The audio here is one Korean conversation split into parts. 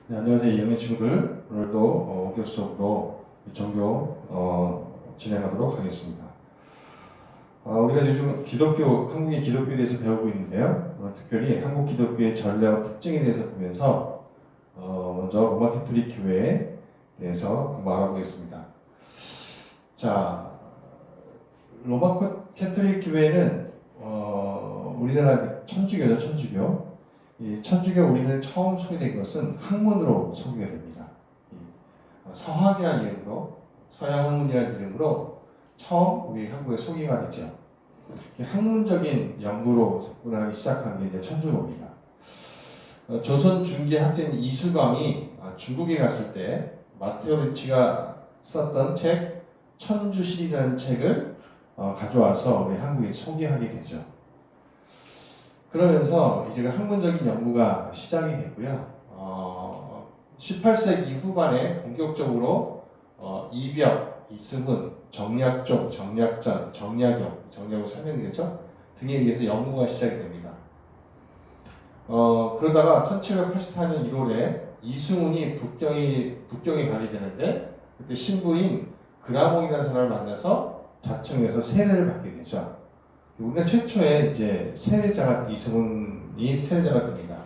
네, 안녕하세요. 이영애 친구들. 오늘도 원격 수업으로 종교 진행하도록 하겠습니다. 우리가 요즘 한국의 기독교에 대해서 배우고 있는데요. 특별히 한국 기독교의 전례와 특징에 대해서 보면서 먼저 로마 캐톨릭 교회에 대해서 한번 알아보겠습니다. 자, 로마 캐톨릭 교회는 우리나라 천주교죠, 천주교. 이 천주교 우리는 처음 소개된 것은 학문으로 소개가 됩니다. 서학이라는 이름으로, 서양 학문이라는 이름으로 처음 우리 한국에 소개가 되죠. 학문적인 연구로 접근하기 시작한 게 이제 천주교입니다. 조선 중기 학자인 이수광이 중국에 갔을 때 마테오 르치가 썼던 책 천주실이라는 책을 가져와서 우리 한국에 소개하게 되죠. 그러면서 이제 학문적인 연구가 시작이 됐고요. 18세기 후반에 본격적으로 이벽, 이승훈, 정약종, 정약전, 정약용 설명이겠죠? 등에 의해서 연구가 시작이 됩니다. 그러다가 1784년 1월에 이승훈이 북경에 가게 되는데 그때 신부인 그라몽이라는 사람을 만나서 자청해서 세례를 받게 되죠. 우리가 최초의 이제 이승훈이 세례자가 됩니다.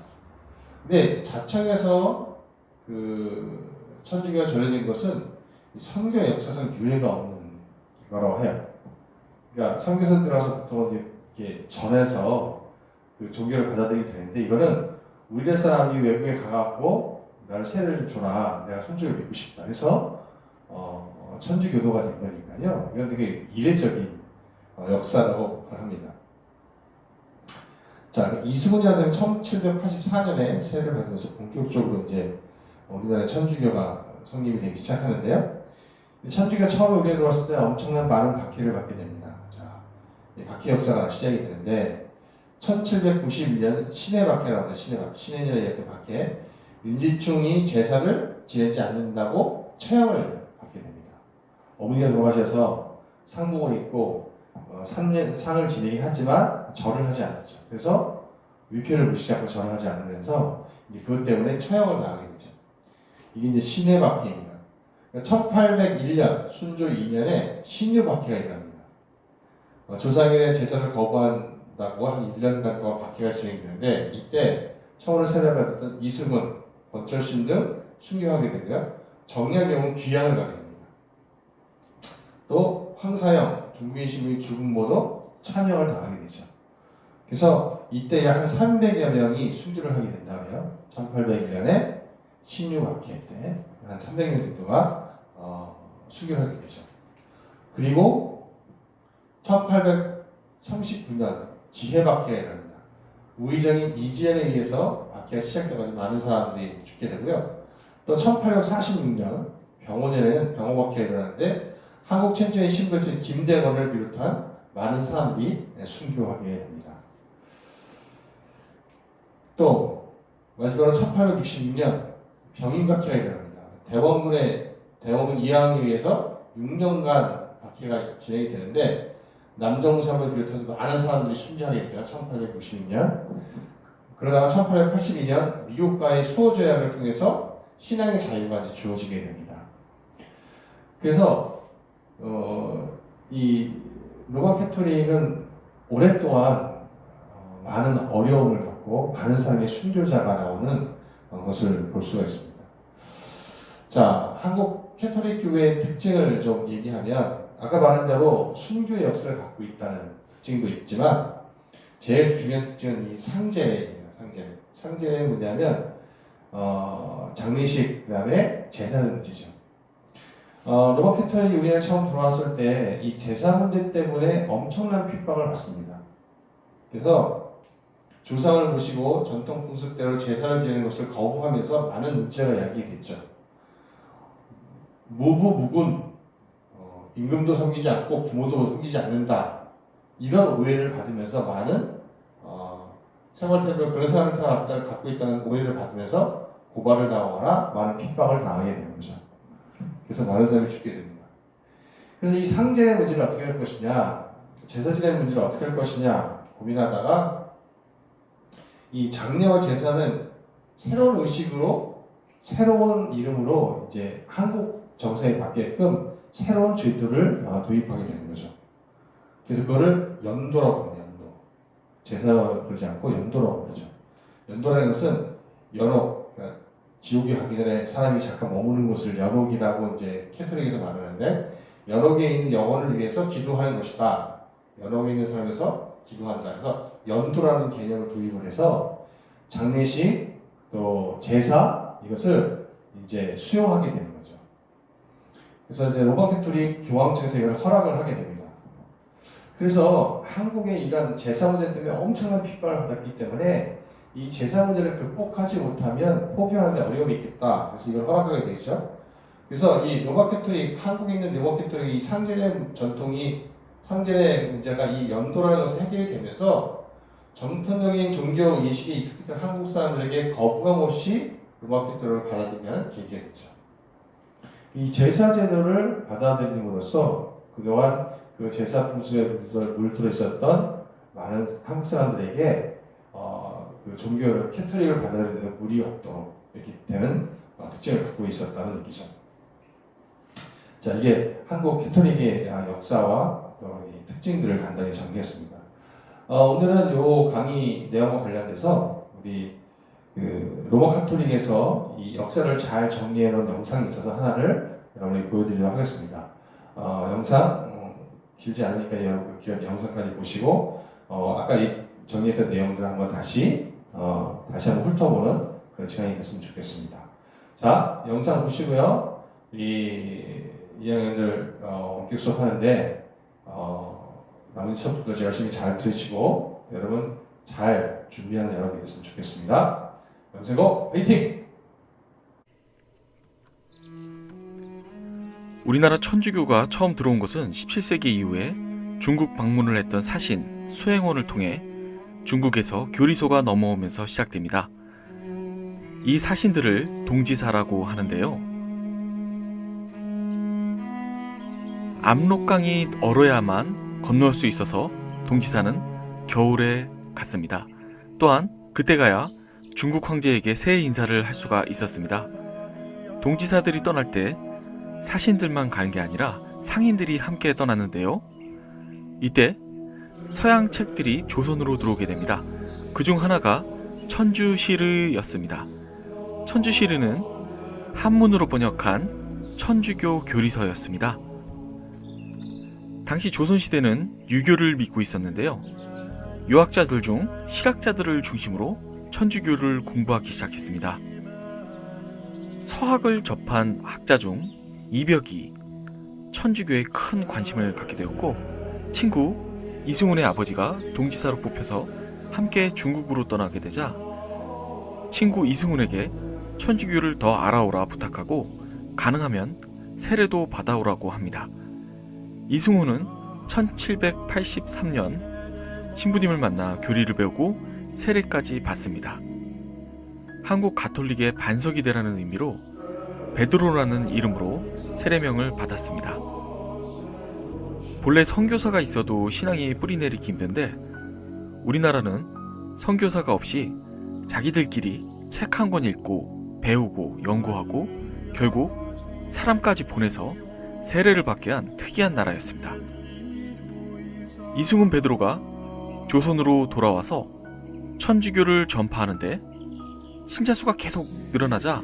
근데 자청에서 그 천주교가 전래된 것은 선교 역사상 유례가 없는 거라고 해요. 그러니까 선교사 들어서 보통 이렇게 전해서 그 종교를 받아들이게 되는데 이거는 우리나라 사람이 외국에 가갖고 나를 세례를 줘라, 내가 천주교를 믿고 싶다. 그래서 천주교도가 된 거니까요. 이건 되게 이례적인 역사라고 합니다. 자, 이승훈이라는 사람이 1784년에 세례를 받으면서 본격적으로 이제 우리나라의 천주교가 성립이 되기 시작하는데요. 천주교가 처음에 우리나라에 들어왔을 때 엄청난 많은 박해를 받게 됩니다. 자, 이 박해 역사가 시작이 되는데 1791년 신해 박해라고 합니다. 신해년에 일어난 박해. 윤지충이 제사를 지내지 않는다고 처형을 받게 됩니다. 어머니가 돌아가셔서 상복을 입고 상을 지내긴 하지만 절을 하지 않았죠. 그래서 위패를 무시하고 절을 하지 않으면서 이제 그것 때문에 처형을 당하게 되죠. 이게 이제 신해 박해입니다. 1801년 순조 2년에 신유 박해가 일어납니다. 조상의 제사를 거부한다고 한 1년간 동안 박해가 진행되는데 이때 처음으로 세례받았던 이승훈, 권철신 등 순교하게 되고요. 정약용은 귀양을 가게 됩니다. 또 황사영, 중국인 시민이 죽음모도 참여를 당하게 되죠. 그래서 이때 약 한 300여 명이 순교를 하게 된다고요. 1801년에 신유 박해 때 한 300명 정도가 순교를 하게 되죠. 그리고 1839년 기해 박해가 일어납니다. 우의정인 이지연에 의해서 박해가 시작돼가지고 많은 사람들이 죽게 되고요. 또 1846년 병원에는 병호 박해가 일어나는데 한국 천주교의 신부였던 김대건을 비롯한 많은 사람들이 순교하게 됩니다. 또 마지막으로 1866년 병인 박해가 일어납니다. 대원군 이항에 의해서 6년간 박해가 진행이 되는데 남정삼을 비롯해서 많은 사람들이 순교하게 되죠. 1866년. 그러다가 1882년 미국과의 수호 조약을 통해서 신앙의 자유가 이제 주어지게 됩니다. 그래서 이 로마 캐톨릭은 오랫동안 많은 어려움을 갖고 많은 사람의 순교자가 나오는 것을 볼 수가 있습니다. 자, 한국 캐톨릭 교회의 특징을 좀 얘기하면 아까 말한 대로 순교의 역사를 갖고 있다는 특징도 있지만 제일 중요한 특징은 이 상제례입니다. 상제례는 뭐냐면 장례식 그다음에 제사 문제죠. 로마 캐톨릭이 우리나라에 처음 들어왔을 때 이 제사 문제 때문에 엄청난 핍박을 받습니다. 그래서 조상을 모시고 전통 풍습대로 제사를 지내는 것을 거부하면서 많은 문제가 야기됐죠. 무부무군, 임금도 섬기지 않고 부모도 섬기지 않는다. 이런 오해를 받으면서 많은 생활 태도를 그런 생활 태도를 갖고 있다는 오해를 받으면서 고발을 당하거나 많은 핍박을 당하게 되는 거죠. 그래서 많은 사람이 죽게 됩니다. 그래서 이 상제의 문제를 어떻게 할 것이냐, 제사 지내는 문제를 어떻게 할 것이냐 고민하다가 이 장례와 제사는 새로운 의식으로 새로운 이름으로 이제 한국 정서에 맞게끔 새로운 제도를 도입하게 되는 거죠. 그래서 그거를 연도라고 합니다. 연도. 제사 그러지 않고 연도라고 그러죠. 연도라는 것은 연옥, 그러니까 지옥에 가기 전에 사람이 잠깐 머무는 곳을 연옥이라고 이제 캐톨릭에서 말하는데, 연옥에 있는 영혼을 위해서 기도하는 것이다. 연옥에 있는 사람을 위해서 기도한다. 그래서 연도라는 개념을 도입을 해서 장례식, 또 제사, 이것을 이제 수용하게 되는 거죠. 그래서 이제 로마 캐톨릭 교황청에서 이걸 허락을 하게 됩니다. 그래서 한국의 이런 제사 문제 때문에 엄청난 핍박을 받았기 때문에 이 제사 문제를 극복하지 못하면 포기하는데 어려움이 있겠다. 그래서 이걸 허락하게 되죠. 그래서 이 로마 캐톨릭, 한국에 있는 로마 캐톨릭 이 상제례 전통이, 상제례 문제가 이 연도라는 것을 해결이 되면서 전통적인 종교 인식에 익숙했던 한국 사람들에게 거부감 없이 로마 캐톨릭을 받아들이는 계기가 됐죠. 이 제사 제도를 받아들임으로써 그동안 그 제사 풍습에 물들어 있었던 많은 한국 사람들에게 그 종교를, 캐톨릭을 받아들이는 무리 없도록 이렇게 되는 특징을 갖고 있었다는 얘기죠. 자, 이게 한국 캐톨릭의 역사와 특징들을 간단히 정리했습니다. 오늘은 이 강의 내용과 관련돼서 우리 그 로마 카톨릭에서 이 역사를 잘 정리해 놓은 영상이 있어서 하나를 여러분에게 보여드리도록 하겠습니다. 영상 길지 않으니까 여러분 그 영상까지 보시고 아까 정리했던 내용들을 한번 다시 한번 훑어보는 그런 시간이 됐으면 좋겠습니다. 자, 영상 보시고요. 이 2학년들 원격 수업하는데 나머지 수업도 열심히 잘 들으시고 여러분 잘 준비하는 여러분이 됐으면 좋겠습니다. 영세고 화이팅! 우리나라 천주교가 처음 들어온 것은 17세기 이후에 중국 방문을 했던 사신 수행원을 통해 중국에서 교리소가 넘어오면서 시작됩니다. 이 사신들을 동지사라고 하는데요. 압록강이 얼어야만 건널 수 있어서 동지사는 겨울에 갔습니다. 또한 그때 가야 중국 황제에게 새해 인사를 할 수가 있었습니다. 동지사들이 떠날 때 사신들만 가는 게 아니라 상인들이 함께 떠났는데요. 이때 서양 책들이 조선으로 들어오게 됩니다. 그중 하나가 천주시르였습니다. 천주시르는 한문으로 번역한 천주교 교리서였습니다. 당시 조선시대는 유교를 믿고 있었는데요. 유학자들 중 실학자들을 중심으로 천주교를 공부하기 시작했습니다. 서학을 접한 학자 중 이벽이 천주교에 큰 관심을 갖게 되었고, 친구 이승훈의 아버지가 동지사로 뽑혀서 함께 중국으로 떠나게 되자 친구 이승훈에게 천주교를 더 알아오라 부탁하고 가능하면 세례도 받아오라고 합니다. 이승훈은 1783년 신부님을 만나 교리를 배우고 세례까지 받습니다. 한국 가톨릭의 반석이 되라는 의미로 베드로라는 이름으로 세례명을 받았습니다. 본래 선교사가 있어도 신앙이 뿌리내리기 힘든데 우리나라는 선교사가 없이 자기들끼리 책 한 권 읽고 배우고 연구하고 결국 사람까지 보내서 세례를 받게 한 특이한 나라였습니다. 이승훈 베드로가 조선으로 돌아와서 천주교를 전파하는데 신자 수가 계속 늘어나자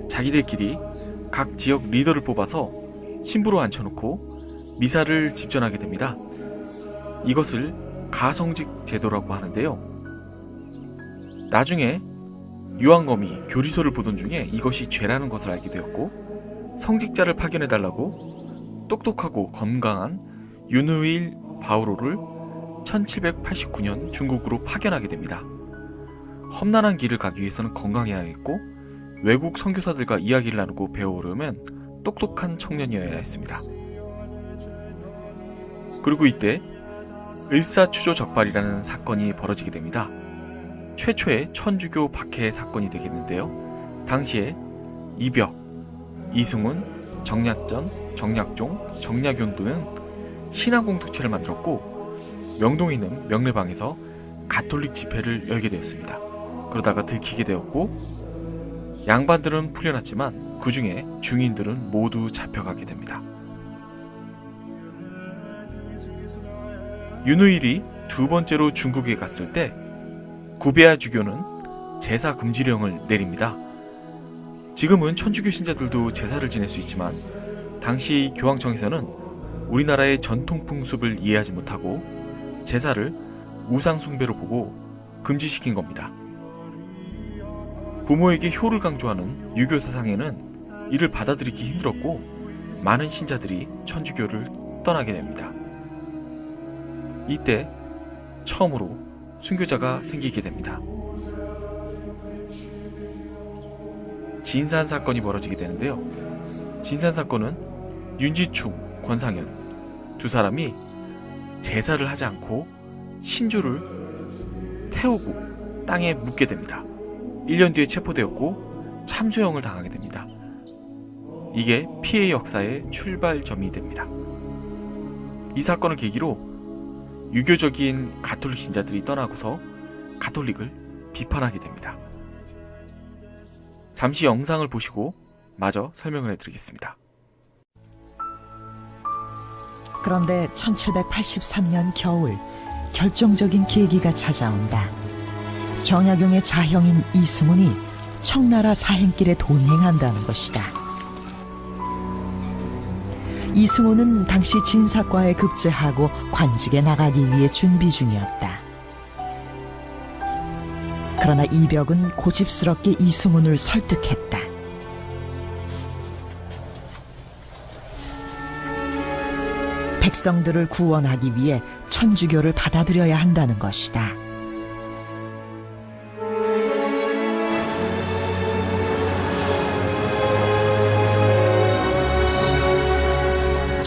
자기들끼리 각 지역 리더를 뽑아서 신부로 앉혀놓고 미사를 집전하게 됩니다. 이것을 가성직 제도라고 하는데요. 나중에 유황검이 교리서를 보던 중에 이것이 죄라는 것을 알게 되었고 성직자를 파견해달라고 똑똑하고 건강한 윤우일 바오로를 1789년 중국으로 파견하게 됩니다. 험난한 길을 가기 위해서는 건강해야겠고 외국 선교사들과 이야기를 나누고 배워오려면 똑똑한 청년이어야 했습니다. 그리고 이때 을사추조적발이라는 사건이 벌어지게 됩니다. 최초의 천주교 박해 사건이 되겠는데요. 당시에 이벽, 이승훈, 정약전, 정약종, 정약용 등은 신앙 공동체를 만들었고 명동에 있는 명례방에서 가톨릭 집회를 열게 되었습니다. 그러다가 들키게 되었고 양반들은 풀려났지만 그 중에 중인들은 모두 잡혀가게 됩니다. 윤우일이 두 번째로 중국에 갔을 때 구베아 주교는 제사 금지령을 내립니다. 지금은 천주교 신자들도 제사를 지낼 수 있지만 당시 교황청에서는 우리나라의 전통 풍습을 이해하지 못하고 제사를 우상 숭배로 보고 금지시킨 겁니다. 부모에게 효를 강조하는 유교 사상에는 이를 받아들이기 힘들었고 많은 신자들이 천주교를 떠나게 됩니다. 이때 처음으로 순교자가 생기게 됩니다. 진산 사건이 벌어지게 되는데요. 진산 사건은 윤지충, 권상현 두 사람이 제사를 하지 않고 신주를 태우고 땅에 묻게 됩니다. 1년 뒤에 체포되었고 참수형을 당하게 됩니다. 이게 피해 역사의 출발점이 됩니다. 이 사건을 계기로 유교적인 가톨릭 신자들이 떠나고서 가톨릭을 비판하게 됩니다. 잠시 영상을 보시고 마저 설명을 해드리겠습니다. 그런데 1783년 겨울 결정적인 계기가 찾아온다. 정약용의 자형인 이승훈이 청나라 사행길에 동행한다는 것이다. 이승훈은 당시 진사과에 급제하고 관직에 나가기 위해 준비 중이었다. 그러나 이벽은 고집스럽게 이승훈을 설득했다. 백성들을 구원하기 위해 천주교를 받아들여야 한다는 것이다.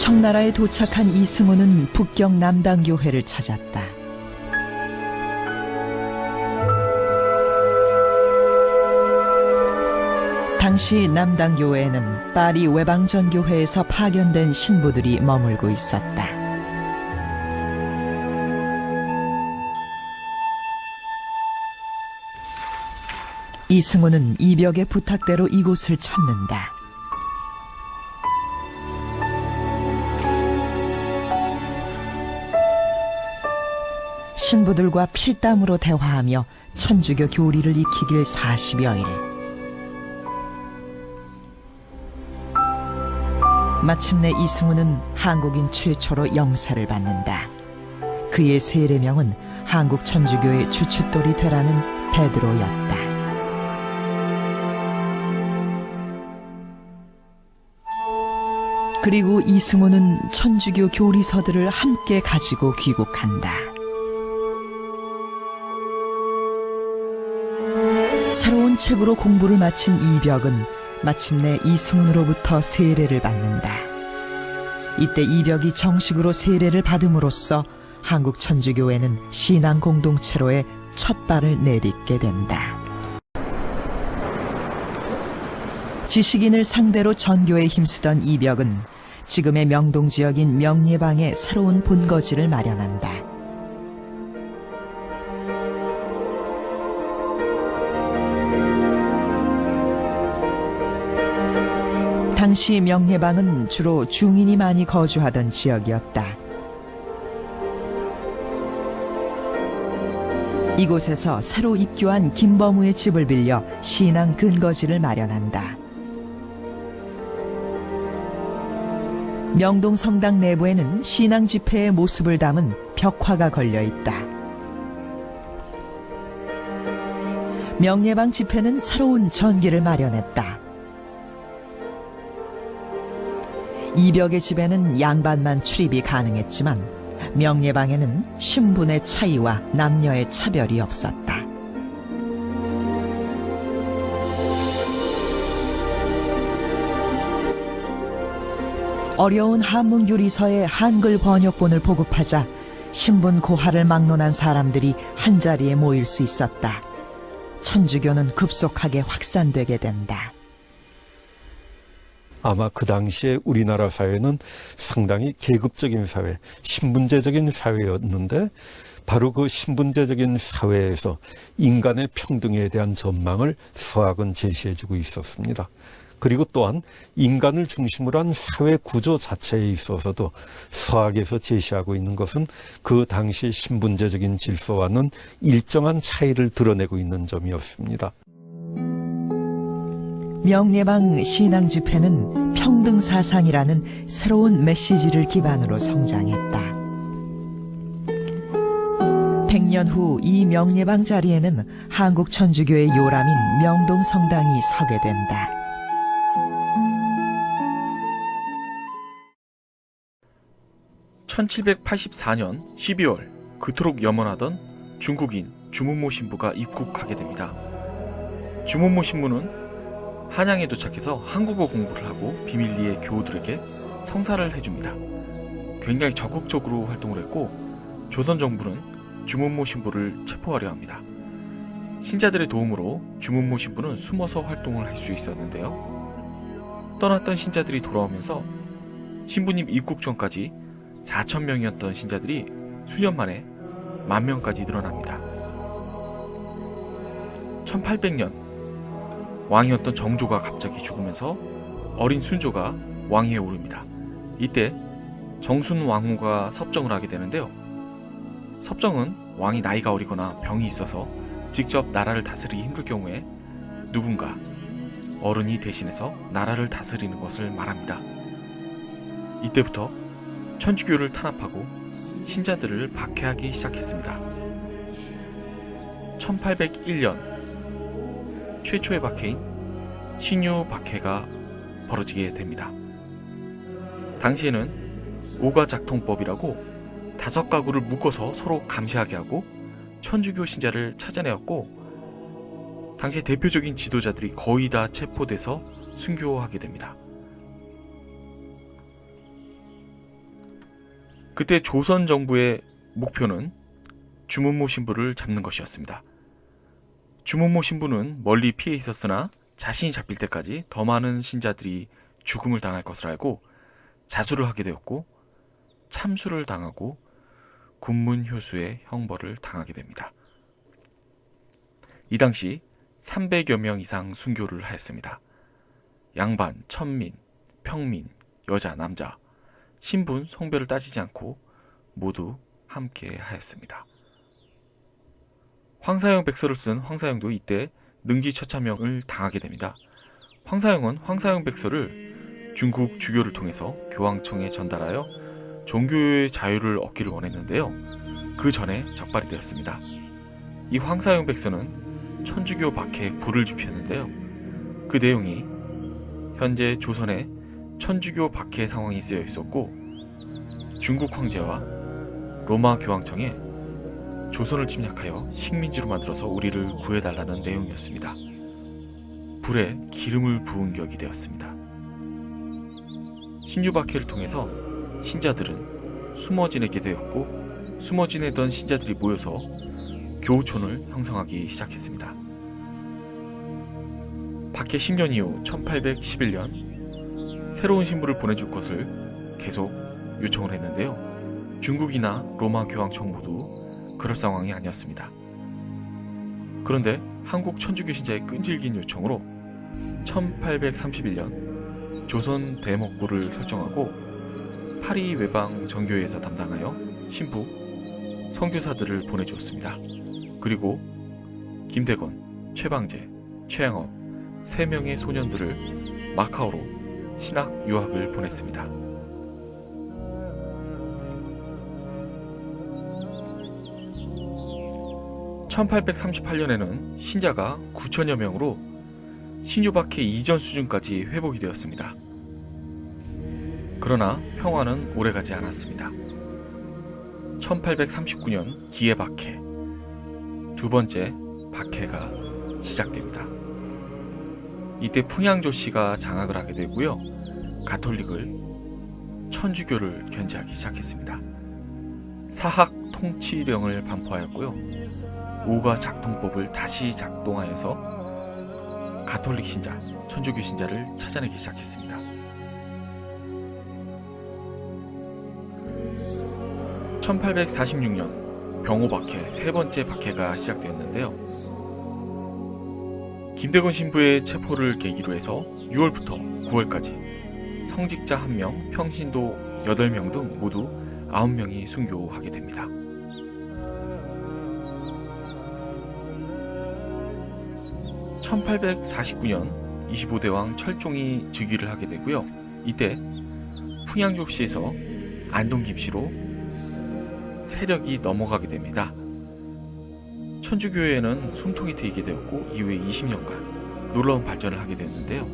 청나라에 도착한 이승훈은 북경 남당교회를 찾았다. 당시 남당교회에는 파리 외방전교회에서 파견된 신부들이 머물고 있었다. 이승훈은 이벽의 부탁대로 이곳을 찾는다. 신부들과 필담으로 대화하며 천주교 교리를 익히길 40여일. 마침내 이승훈은 한국인 최초로 영사를 받는다. 그의 세례명은 한국 천주교의 주춧돌이 되라는 베드로였다. 그리고 이승훈은 천주교 교리서들을 함께 가지고 귀국한다. 새로운 책으로 공부를 마친 이벽은 마침내 이승훈으로부터 세례를 받는다. 이때 이벽이 정식으로 세례를 받음으로써 한국 천주교회는 신앙 공동체로의 첫 발을 내딛게 된다. 지식인을 상대로 전교에 힘쓰던 이벽은 지금의 명동 지역인 명예방에 새로운 본거지를 마련한다. 당시 명예방은 주로 중인이 많이 거주하던 지역이었다. 이곳에서 새로 입교한 김범우의 집을 빌려 신앙 근거지를 마련한다. 명동 성당 내부에는 신앙 집회의 모습을 담은 벽화가 걸려 있다. 명예방 집회는 새로운 전기를 마련했다. 이벽의 집에는 양반만 출입이 가능했지만 명예방에는 신분의 차이와 남녀의 차별이 없었다. 어려운 한문 교리서의 한글 번역본을 보급하자 신분 고하를 막론한 사람들이 한자리에 모일 수 있었다. 천주교는 급속하게 확산되게 된다. 아마 그 당시에 우리나라 사회는 상당히 계급적인 사회, 신분제적인 사회였는데 바로 그 신분제적인 사회에서 인간의 평등에 대한 전망을 서학은 제시해주고 있었습니다. 그리고 또한 인간을 중심으로 한 사회 구조 자체에 있어서도 서학에서 제시하고 있는 것은 그 당시 신분제적인 질서와는 일정한 차이를 드러내고 있는 점이었습니다. 명례방 신앙 집회는 평등 사상이라는 새로운 메시지를 기반으로 성장했다. 100년 후 이 명례방 자리에는 한국 천주교의 요람인 명동성당이 서게 된다. (1784년 12월) 그토록 염원하던 중국인 주문모 신부가 입국하게 됩니다. 주문모 신부는 한양에 도착해서 한국어 공부를 하고 비밀리에 교우들에게 성사를 해줍니다. 굉장히 적극적으로 활동을 했고 조선 정부는 주문모 신부를 체포하려 합니다. 신자들의 도움으로 주문모 신부는 숨어서 활동을 할 수 있었는데요. 떠났던 신자들이 돌아오면서 신부님 입국 전까지 4,000명이었던 신자들이 수년 만에 10,000명까지 늘어납니다. 1800년 왕이었던 정조가 갑자기 죽으면서 어린 순조가 왕위에 오릅니다. 이때 정순 왕후가 섭정을 하게 되는데요. 섭정은 왕이 나이가 어리거나 병이 있어서 직접 나라를 다스리기 힘들 경우에 누군가 어른이 대신해서 나라를 다스리는 것을 말합니다. 이때부터 천주교를 탄압하고 신자들을 박해하기 시작했습니다. 1801년 최초의 박해인 신유 박해가 벌어지게 됩니다. 당시에는 오가작통법이라고 5가구를 묶어서 서로 감시하게 하고 천주교 신자를 찾아내었고 당시 대표적인 지도자들이 거의 다 체포돼서 순교하게 됩니다. 그때 조선 정부의 목표는 주문모 신부를 잡는 것이었습니다. 주문모 신부는 멀리 피해 있었으나 자신이 잡힐 때까지 더 많은 신자들이 죽음을 당할 것을 알고 자수를 하게 되었고 참수를 당하고 군문효수의 형벌을 당하게 됩니다. 이 당시 300여 명 이상 순교를 하였습니다. 양반, 천민, 평민, 여자, 남자, 신분, 성별을 따지지 않고 모두 함께 하였습니다. 황사영 백서를 쓴 황사영도 이때 능지처참형을 당하게 됩니다. 황사영은 황사영 백서를 중국 주교를 통해서 교황청에 전달하여 종교의 자유를 얻기를 원했는데요. 그 전에 적발이 되었습니다. 이 황사영 백서는 천주교 박해에 불을 지폈는데요. 그 내용이 현재 조선에 천주교 박해 상황이 쓰여 있었고 중국 황제와 로마 교황청에 조선을 침략하여 식민지로 만들어서 우리를 구해달라는 내용이었습니다. 불에 기름을 부은 격이 되었습니다. 신유 박해를 통해서 신자들은 숨어 지내게 되었고 숨어 지내던 신자들이 모여서 교우촌을 형성하기 시작했습니다. 박해 10년 이후 1811년 새로운 신부를 보내줄 것을 계속 요청을 했는데요. 중국이나 로마 교황청 모두 그럴 상황이 아니었습니다. 그런데 한국 천주교 신자의 끈질긴 요청으로 1831년 조선 대목구를 설정하고 파리 외방 정교회에서 담당하여 신부, 선교사들을 보내주었습니다. 그리고 김대건, 최방재, 최양업 3명의 소년들을 마카오로 신학 유학을 보냈습니다. (1838년에는) 신자가 9천여 명으로 신유박해 이전 수준까지 회복이 되었습니다. 그러나 평화는 오래가지 않았습니다. 1839년 기해박해, 두 번째 박해가 시작됩니다. 이때 풍양조씨가 장악을 하게 되고요. 가톨릭을 천주교를 견제하기 시작했습니다. 사학 통치령을 반포하였고요. 오가 작통법을 다시 작동하여서 가톨릭 신자, 천주교 신자를 찾아내기 시작했습니다. 1846년 병호 박해 세 번째 박해가 시작되었는데요. 김대건 신부의 체포를 계기로 해서 6월부터 9월까지 성직자 1명, 평신도 8명 등 모두 9명이 순교하게 됩니다. (1849년) 25대 왕 철종이 즉위를 하게 되고요. 이때 풍양족시에서 안동김씨로 세력이 넘어가게 됩니다. 천주교회는 숨통이 트이게 되었고 이후에 20년간 놀라운 발전을 하게 되었는데요.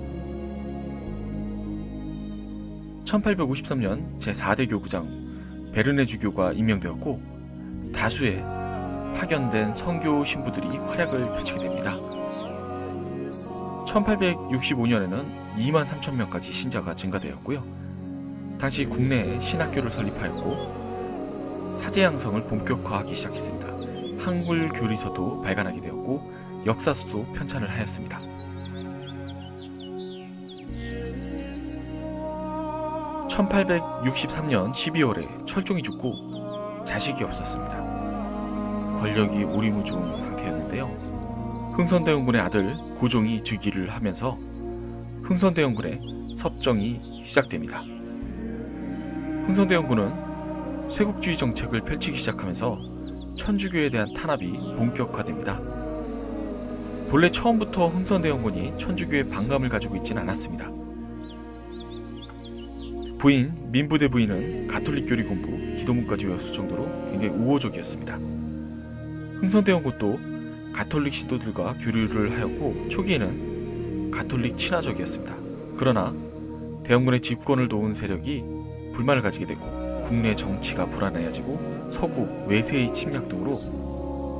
1853년 제4대 교구장 베르네 주교가 임명되었고 다수의 파견된 선교 신부들이 활약을 펼치게 됩니다. 1865년에는 2만 3천 명까지 신자가 증가되었고요. 당시 국내에 신학교를 설립하였고 사제양성을 본격화하기 시작했습니다. 한글 교리서도 발간하게 되었고 역사서도 편찬을 하였습니다. 1863년 12월에 철종이 죽고 자식이 없었습니다. 권력이 오리무중 상태였는데요. 흥선대원군의 아들 고종이 즉위를 하면서 흥선대원군의 섭정이 시작됩니다. 흥선대원군은 쇄국주의 정책을 펼치기 시작하면서 천주교에 대한 탄압이 본격화됩니다. 본래 처음부터 흥선대원군이 천주교에 반감을 가지고 있지는 않았습니다. 부인 민부대 부인은 가톨릭 교리 공부, 기도문까지 외웠을 정도로 굉장히 우호적이었습니다. 흥선대원군도 가톨릭 신도들과 교류를 하였고 초기에는 가톨릭 친화적이었습니다. 그러나 대원군의 집권을 도운 세력이 불만을 가지게 되고 국내 정치가 불안해지고 서구 외세의 침략 등으로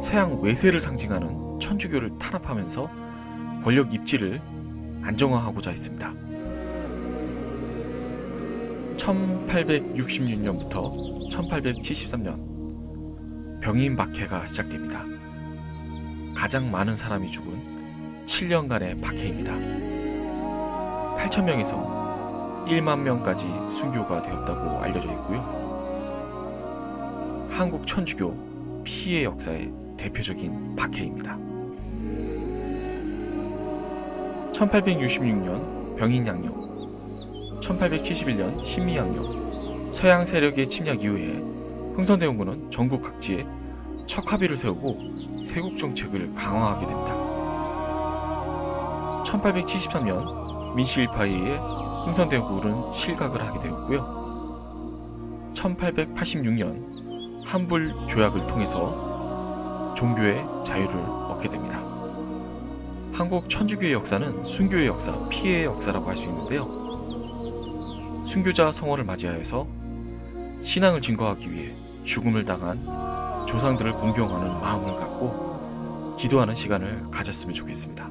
서양 외세를 상징하는 천주교를 탄압하면서 권력 입지를 안정화하고자 했습니다. 1866년부터 1873년 병인 박해가 시작됩니다. 가장 많은 사람이 죽은 7년간의 박해입니다. 8,000명에서 1만 명까지 순교가 되었다고 알려져 있고요. 한국 천주교 피해 역사의 대표적인 박해입니다. 1866년 병인양력, 1871년 신미양력, 서양 세력의 침략 이후에 흥선대원군은 전국 각지에 척합의를 세우고 세국 정책을 강화하게 됩니다. 1873년 민씨일파에 의해 흥선대원군은 실각을 하게 되었고요. 1886년 한불 조약을 통해서 종교의 자유를 얻게 됩니다. 한국 천주교의 역사는 순교의 역사, 피해의 역사라고 할 수 있는데요. 순교자 성원을 맞이하여서 신앙을 증거하기 위해 죽음을 당한 조상들을 공경하는 마음을 갖고 기도하는 시간을 가졌으면 좋겠습니다.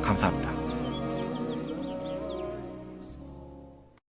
감사합니다.